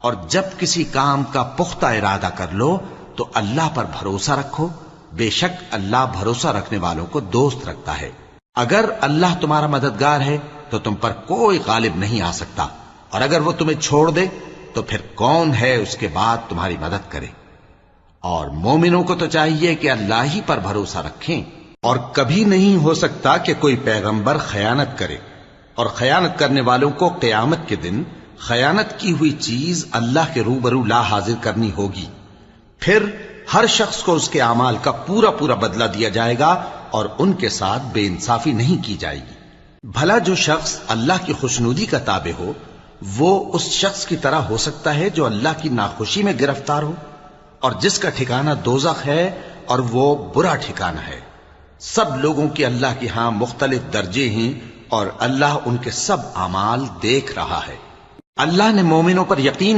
اور جب کسی کام کا پختہ ارادہ کر لو تو اللہ پر بھروسہ رکھو، بے شک اللہ بھروسہ رکھنے والوں کو دوست رکھتا ہے۔ اگر اللہ تمہارا مددگار ہے تو تم پر کوئی غالب نہیں آ سکتا، اور اگر وہ تمہیں چھوڑ دے تو پھر کون ہے اس کے بعد تمہاری مدد کرے۔ اور مومنوں کو تو چاہیے کہ اللہ ہی پر بھروسہ رکھیں، اور کبھی نہیں ہو سکتا کہ کوئی پیغمبر خیانت کرے، اور خیانت کرنے والوں کو قیامت کے دن خیانت کی ہوئی چیز اللہ کے روبرو لا حاضر کرنی ہوگی، پھر ہر شخص کو اس کے اعمال کا پورا پورا بدلہ دیا جائے گا، اور ان کے ساتھ بے انصافی نہیں کی جائے گی۔ بھلا جو شخص اللہ کی خوشنودی کا تابع ہو وہ اس شخص کی طرح ہو سکتا ہے جو اللہ کی ناخوشی میں گرفتار ہو، اور جس کا ٹھکانہ دوزخ ہے اور وہ برا ٹھکانہ ہے۔ سب لوگوں کے اللہ کے ہاں مختلف درجے ہیں، اور اللہ ان کے سب اعمال دیکھ رہا ہے۔ اللہ نے مومنوں پر یقین